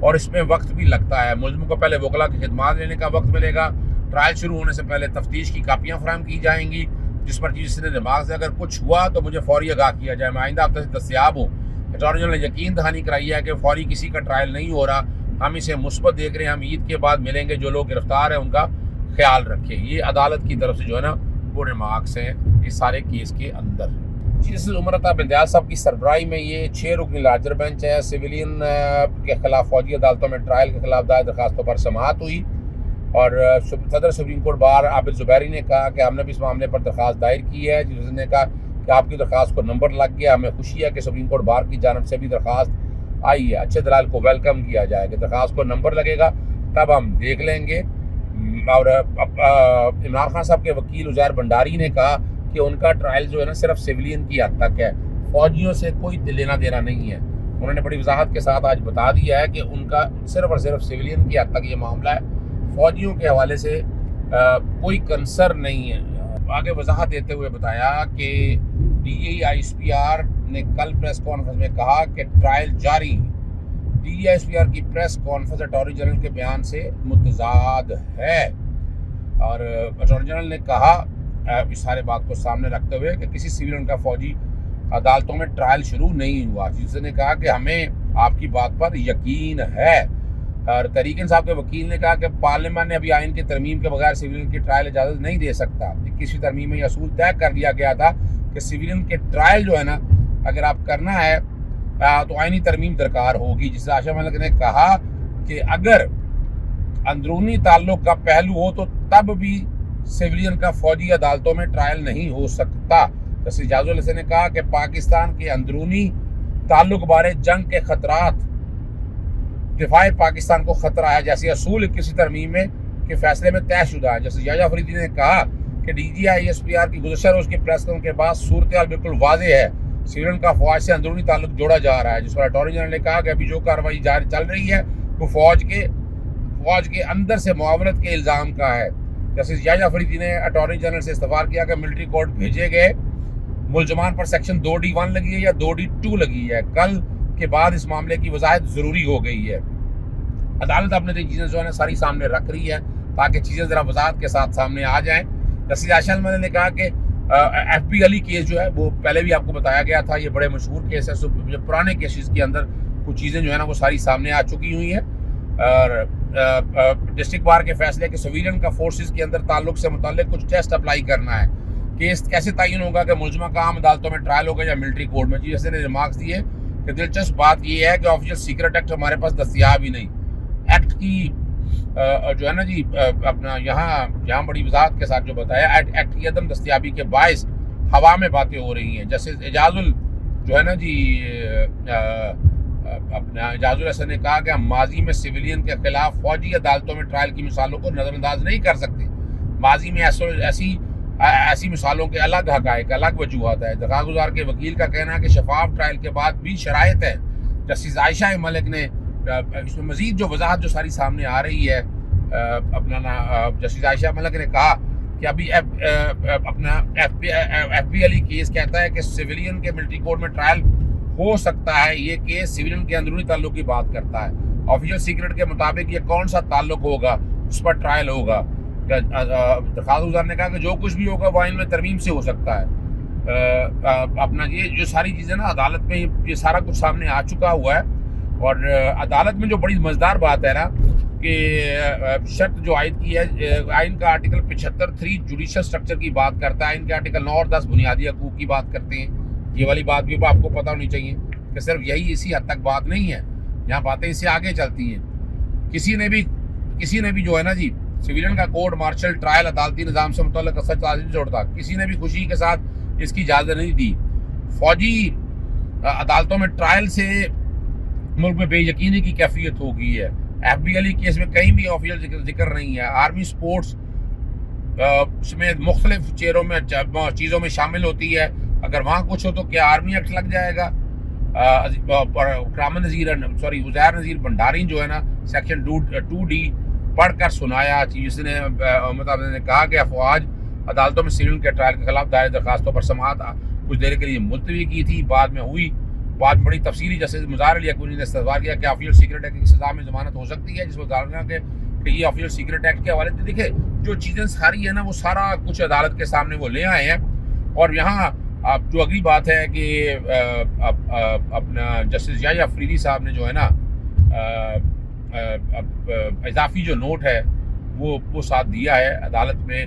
اور اس میں وقت بھی لگتا ہے. ملزموں کو پہلے وکلا کی خدمات لینے کا وقت ملے گا. ٹرائل شروع ہونے سے پہلے تفتیش کی کاپیاں فراہم کی جائیں گی جس پر جس نے دماغ سے اگر کچھ ہوا تو مجھے فوری آگاہ کیا جائے. میں آئندہ ہفتے سے دستیاب ہوں. اٹارنی جنرل نے یقین دہانی کرائی ہے کہ فوری کسی کا ٹرائل نہیں ہو رہا. ہم اسے مثبت دیکھ رہے ہیں. ہم عید کے بعد ملیں گے. جو لوگ گرفتار ہیں ان کا خیال رکھیں. یہ عدالت کی طرف سے جو ہے نا وہ ریمارکس ہیں اس سارے کیس کے اندر. جسٹس عمر عطا امتیاز صاحب کی سربراہی میں یہ 6 رکنی لارجر بینچ ہے. سویلین کے خلاف فوجی عدالتوں میں ٹرائل کے خلاف دائر درخواستوں پر سماعت ہوئی اور صدر سپریم کورٹ بار عابد زبیری نے کہا کہ ہم نے بھی اس معاملے پر درخواست دائر کی ہے. جس نے کہا کہ آپ کی درخواست کو نمبر لگ گیا. ہمیں خوشی ہے کہ سپریم کورٹ بار کی جانب سے بھی درخواست آئی ہے. اچھے دلائل کو ویلکم کیا جائے کہ درخواست کو نمبر لگے گا تب ہم دیکھ لیں گے. اور عمران خان صاحب کے وکیل عزیر بنڈاری نے کہا کہ ان کا ٹرائل جو ہے نا صرف سویلین کی حد تک ہے. فوجیوں سے کوئی لینا دینا نہیں ہے. انہوں نے بڑی وضاحت کے ساتھ آج بتا دیا ہے کہ ان کا صرف اور صرف سویلین کی حد تک یہ معاملہ ہے. فوجیوں کے حوالے سے کوئی کنسرن نہیں ہے. آگے وضاحت دیتے ہوئے بتایا کہ D A I S P are نے کل پریس کانفرنس میں کہا کہ ٹرائل جاری. D A I S P R کی پریس کانفرنس اٹارنی جنرل کے بیان سے متضاد ہے اور اٹارنی جنرل نے کہا اس سارے بات کو سامنے رکھتے ہوئے کہ کسی سویلین کا فوجی عدالتوں میں ٹرائل شروع نہیں ہوا. جس نے کہا کہ ہمیں آپ کی بات پر یقین ہے. اور تحریک انصاف کے وکیل نے کہا کہ پارلیمان نے ابھی آئین کی ترمیم کے بغیر سویلین کی ٹرائل اجازت نہیں دے سکتا. 21ویں ترمیم میں یہ اصول طے کر دیا گیا تھا کہ سویلین کے ٹرائل جو ہے نا اگر آپ کرنا ہے تو آئینی ترمیم درکار ہوگی. جس سے عائشہ ملک نے کہا کہ اگر اندرونی تعلق کا پہلو ہو تو تب بھی سویلین کا فوجی عدالتوں میں ٹرائل نہیں ہو سکتا. جسٹس اعجاز الحسن نے کہا کہ پاکستان کے اندرونی تعلق بارے جنگ کے خطرات دفاع پاکستان کو خطرہ ہے جیسے اصول 21ویں ترمیم میں کے فیصلے میں طے شدہ ہے. جیسے یحییٰ فریدی نے کہا کہ D G I S P R کی گزشتہ روز کی پریس کانفرنس کے بعد صورتحال بالکل واضح ہے. سویلین کا فوج سے اندرونی تعلق جوڑا جا رہا ہے. جس پر اٹارنی جنرل نے کہا کہ ابھی جو کارروائی جاری چل رہی ہے وہ فوج کے اندر سے معاونت کے الزام کا ہے. جسٹس یحییٰ فریدی نے اٹارنی جنرل سے استفسار کیا کہ ملٹری کورٹ بھیجے گئے ملزمان پر سیکشن 2D1 لگی ہے یا 2D2 لگی ہے. کل کے بعد اس معاملے کی وضاحت ضروری ہو گئی ہے. عدالت اپنے چیزیں جو ہے ساری سامنے رکھ رہی ہے تاکہ چیزیں ذرا وضاحت کے ساتھ سامنے آ جائیں. جسٹس عائشہ ملک نے کہا کہ ایف بی علی کیس جو ہے وہ پہلے بھی آپ کو بتایا گیا تھا. یہ بڑے مشہور کیس ہے. جو پرانے کیسز کے اندر کچھ چیزیں جو ہے نا وہ ساری سامنے آ چکی ہوئی ہیں. اور ڈسٹرکٹ بار کے فیصلے کہ سویلین کا فورسز کے اندر تعلق سے متعلق کچھ ٹیسٹ اپلائی کرنا ہے. کیس کیسے تعین ہوگا کہ ملزمہ کا عام عدالتوں میں ٹرائل ہوگا یا ملٹری کورٹ میں. جی ایسے نے ریمارکس دیے کہ دلچسپ بات یہ ہے کہ آفیشیل سیکرٹ ایکٹ ہمارے پاس دستیاب ہی نہیں. ایکٹ کی جو ہے نا جی اپنا یہاں بڑی وضاحت کے ساتھ جو بتایا ایکٹ کی عدم دستیابی کے باعث ہوا میں باتیں ہو رہی ہیں. جیسے اعجاز جو ہے نا جی اپنا اعجاز الحسن نے کہا کہ ہم ماضی میں سویلین کے خلاف فوجی عدالتوں میں ٹرائل کی مثالوں کو نظر انداز نہیں کر سکتے. ماضی میں ایسی مثالوں کے الگ حقائق الگ وجوہات ہے. درخواست گزار کے وکیل کا کہنا ہے کہ شفاف ٹرائل کے بعد بھی شرائط ہے. جسٹس عائشہ ملک نے اس میں مزید جو وضاحت جو ساری سامنے آ رہی ہے جسٹس عائشہ ملک نے کہا کہ ابھی اپنا ایف بی علی کیس کہتا ہے کہ سویلین کے ملٹری کورٹ میں ٹرائل ہو سکتا ہے. یہ کیس سویلین کے اندرونی تعلق کی بات کرتا ہے. آفیشیل سیکرٹ کے مطابق یہ کون سا تعلق ہوگا اس پر ٹرائل ہوگا. درخواست گزار نے کہا کہ جو کچھ بھی ہوگا وہ آئین میں ترمیم سے ہو سکتا ہے. اپنا یہ جو ساری چیزیں نا عدالت میں یہ سارا کچھ سامنے آ چکا ہوا ہے. اور عدالت میں جو بڑی مزیدار بات ہے نا کہ شرط جو عائد کی ہے آئین کا آرٹیکل 75(3) جوڈیشل سٹرکچر کی بات کرتا ہے. آئین کے آرٹیکل 9 اور 10 بنیادی حقوق کی بات کرتے ہیں. یہ والی بات بھی آپ کو پتہ ہونی چاہیے کہ صرف یہی اسی حد تک بات نہیں ہے. یہاں باتیں اس سے آگے چلتی ہیں. کسی نے بھی جو ہے نا جی سویلین کا کورٹ مارشل ٹرائل عدالتی نظام سے متعلق اثر نہیں چھوڑتا. کسی نے بھی خوشی کے ساتھ اس کی اجازت نہیں دی. فوجی عدالتوں میں ٹرائل سے ملک میں بے یقینی کی کیفیت ہو گئی ہے. ایف بی علی کیس میں کہیں بھی آفیشیل ذکر نہیں ہے. آرمی سپورٹس میں مختلف چیزوں میں شامل ہوتی ہے. اگر وہاں کچھ ہو تو کیا آرمی ایکٹ لگ جائے گا. عزیر نذیر بنڈاری جو ہے نا سیکشن 2D پڑھ کر سنایا. جس نے کہا کہ افواج عدالتوں میں سویلین کے ٹرائل کے خلاف دائر درخواستوں پر سماعت کچھ دیر کے لیے ملتوی کی تھی. بعد میں ہوئی بات بڑی تفصیلی جیسے مظاہر علی اکبری نے استفسار کیا کہ آفیشیل سیکرٹ ایکٹ کی سزا میں ضمانت ہو سکتی ہے، جس کو ظاہر کہ یہ آفیشیل سیکرٹ ایکٹ کے حوالے سے دیکھیں جو چیزیں ساری ہیں نا وہ سارا کچھ عدالت کے سامنے وہ لے آئے ہیں. اور یہاں اب جو اگلی بات ہے کہ اپنا جسٹس یحییٰ افریدی صاحب نے جو ہے نا اضافی جو نوٹ ہے وہ ساتھ دیا ہے عدالت میں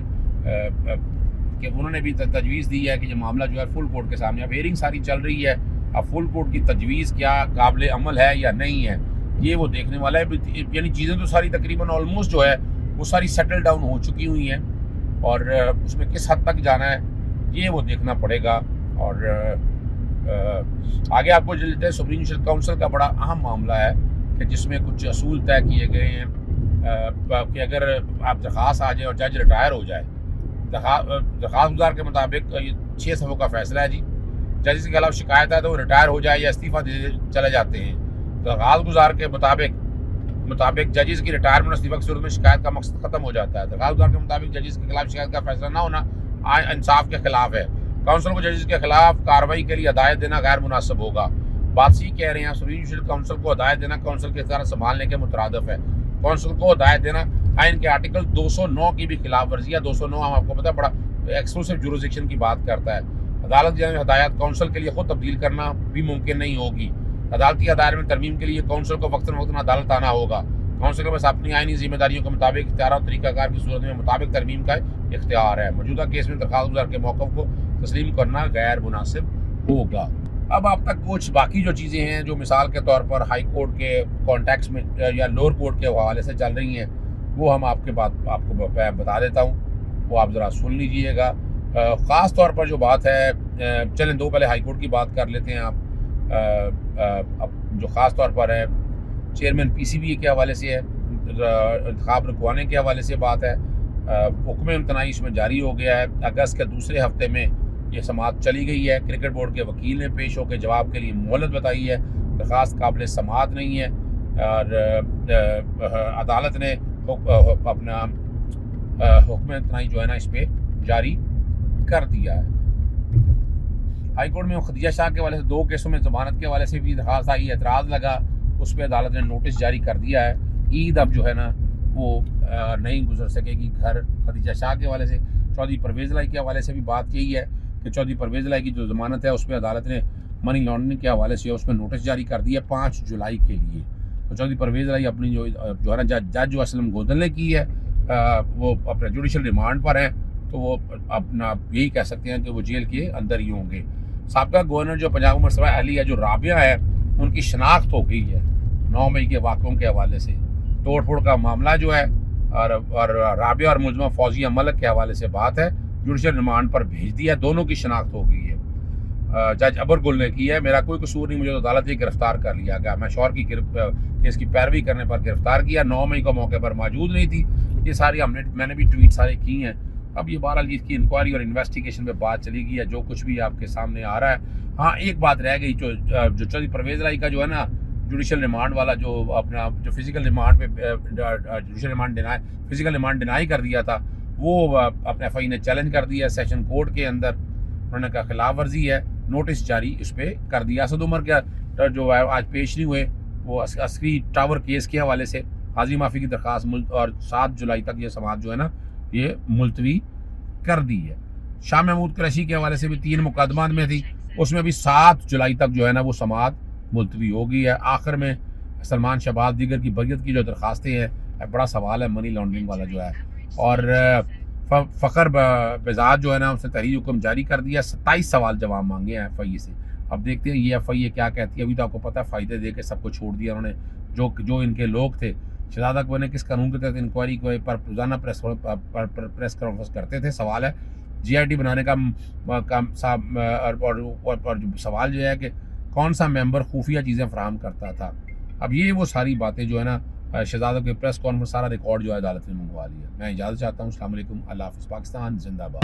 کہ انہوں نے بھی تجویز دی ہے کہ یہ معاملہ جو ہے فل کورٹ کے سامنے، اب ہیئرنگ ساری چل رہی ہے، اب فل کورٹ کی تجویز کیا قابل عمل ہے یا نہیں ہے یہ وہ دیکھنے والا ہے. یعنی چیزیں تو ساری تقریباً آلموسٹ جو ہے وہ ساری سیٹل ڈاؤن ہو چکی ہوئی ہیں، اور اس میں کس حد تک جانا ہے یہ وہ دیکھنا پڑے گا. اور آگے آپ کو چلتے ہیں سپریم جوڈیشل کونسل کا بڑا اہم معاملہ ہے کہ جس میں کچھ اصول طے کیے گئے ہیں کہ اگر آپ درخواست آ جائے اور جج ریٹائر ہو جائے، درخواست گزار کے مطابق 6 صفحوں کا فیصلہ ہے جی، ججز کے خلاف شکایت ہے تو وہ ریٹائر ہو جائے یا استعفیٰ دے چلے جاتے ہیں. درخواست گزار کے مطابق ججز کی ریٹائرمنٹ اور استعفیٰ کی صورت میں شکایت کا مقصد ختم ہو جاتا ہے. درخواست گزار کے مطابق ججز کے خلاف شکایت کا فیصلہ نہ ہونا انصاف کے خلاف ہے. کونسل کو ججز کے خلاف کارروائی کے لیے ہدایت دینا غیر مناسب ہوگا. بات کہہ رہے ہیں سپریم جوڈیشل کونسل کو ہدایت دینا کونسل کے اختیار سنبھالنے کے مترادف ہے. کونسل کو ہدایت دینا آئین کے آرٹیکل 209 کی بھی خلاف ورزی ہے. 209 ہم آپ کو پتہ ہے بڑا ایکسکلوسیو جورسڈکشن کی بات کرتا ہے. عدالت کی ہدایات کونسل کے لیے خود تبدیل کرنا بھی ممکن نہیں ہوگی. عدالتی ہدایت میں ترمیم کے لیے کونسل کو وقتاً فوقتاً عدالت آنا ہوگا. کونسل کے پاس اپنی آئینی ذمہ داریوں کے مطابق اختیارات اور طریقہ کار کی صورت میں مطابق ترمیم کا اختیار ہے. موجودہ کیس میں درخواست گزار کے موقف کو تسلیم کرنا غیر مناسب ہوگا. اب آپ تک کچھ باقی جو چیزیں ہیں جو مثال کے طور پر ہائی کورٹ کے کانٹیکس میں یا لوور کورٹ کے حوالے سے چل رہی ہیں وہ ہم آپ کو بتا دیتا ہوں، وہ آپ ذرا سن لیجئے گا. خاص طور پر جو بات ہے چلیں دو پہلے ہائی کورٹ کی بات کر لیتے ہیں آپ. جو خاص طور پر ہے چیئرمین پی سی بی کے حوالے سے ہے، انتخاب رکوانے کے حوالے سے بات ہے. حکم امتناعی اس میں جاری ہو گیا ہے. اگست کے دوسرے ہفتے میں یہ سماعت چلی گئی ہے. کرکٹ بورڈ کے وکیل نے پیش ہو کے جواب کے لیے مہلت بتائی ہے. درخواست قابل سماعت نہیں ہے اور عدالت نے اپنا حکم امتناعی جو ہے نا اس پہ جاری کر دیا ہے. ہائی کورٹ میں خدیجہ شاہ کے حوالے سے 2 کیسوں میں ضمانت کے حوالے سے بھی درخواست آئی، اعتراض لگا، اس پہ عدالت نے نوٹس جاری کر دیا ہے. عید اب جو ہے نا وہ نہیں گزر سکے گی گھر. خدیجہ شاہ کے حوالے سے چودھری پرویز الہی کے حوالے سے بھی بات یہی ہے کہ چودھری پرویز الہی کی جو ضمانت ہے اس پہ عدالت نے منی لانڈرنگ کے حوالے سے اس پہ نوٹس جاری کر دیا 5 جولائی کے لیے. تو چودھری پرویز الہی اپنی جو ہے نا جج جو اسلم گودل نے کی ہے وہ اپنے جوڈیشل ریمانڈ پر ہیں، تو وہ اپنا یہی کہہ سکتے ہیں کہ وہ جیل کے اندر ہی ہوں گے. سابقہ گورنر جو پنجاب عمر سرائے اہلی ہے جو رابعہ ہے ان کی شناخت ہو گئی ہے 9 مئی کے واقعوں کے حوالے سے. توڑ پھوڑ کا معاملہ جو ہے اور رابعہ اور ملزمہ فوزیہ ملک کے حوالے سے بات ہے، جوڈیشل ریمانڈ پر بھیج دیا، دونوں کی شناخت ہو گئی ہے. جج ابر گل نے کی ہے، میرا کوئی قصور نہیں، مجھے تو عدالت ہی گرفتار کر لیا گیا، میں شوہر کی کیس کی پیروی کرنے پر گرفتار کیا، 9 مئی کو موقع پر موجود نہیں تھی. یہ ساری میں نے بھی ٹویٹ سارے کی ہیں. اب یہ بہرحال اس کی انکوائری اور انویسٹیگیشن پہ بات چلی گئی ہے، جو کچھ بھی آپ کے سامنے آ رہا ہے. ہاں ایک بات رہ گئی جو چودھری پرویز الہی کا جو ہے نا جوڈیشل ریمانڈ والا جو اپنا جو فزیکل ریمانڈ پہ judicial remand physical remand deny کر دیا تھا، وہ اپنے ایف آئی نے چیلنج کر دیا سیشن کورٹ کے اندر. انہوں نے کہا خلاف ورزی ہے، نوٹس جاری اس پہ کر دیا. اسد عمر کا جو آج پیش نہیں ہوئے وہ عسکری ٹاور کیس کے حوالے سے حاضری معافی کی درخواست اور 7 جولائی تک یہ سماعت جو ہے نا یہ ملتوی کر دی ہے. شاہ محمود قریشی کے حوالے سے بھی 3 مقدمات میں تھی، اس میں بھی 7 جولائی تک جو ہے نا وہ سماعت ملتوی ہو گئی ہے. آخر میں سلمان شہباز دیگر کی بریت کی جو درخواستیں ہیں، بڑا سوال ہے منی لانڈرنگ والا جو ہے. اور فخر بزاد جو ہے نا اس نے تحریر حکم جاری کر دیا، 27 سوال جواب مانگے ہیں ایف آئی اے سے. اب دیکھتے ہیں یہ ایف آئی اے کیا کہتی ہے. ابھی تو آپ کو پتہ ہے فائدے دے کے سب کو چھوڑ دیا انہوں نے. جو ان کے لوگ تھے شہزادہ اکبر نے کس قانون کے تحت انکوائری کو پر روزانہ پریس کانفرنس کرتے تھے. سوال ہے جی آئی ٹی بنانے کا اور سوال جو ہے کہ کون سا ممبر خفیہ چیزیں فراہم کرتا تھا. اب یہ وہ ساری باتیں جو ہے نا شہزادہ کے پریس کانفرنس سارا ریکارڈ جو ہے عدالت نے منگوا لیا. میں اجازت چاہتا ہوں. السلام علیکم. اللہ حافظ. پاکستان زندہ باد.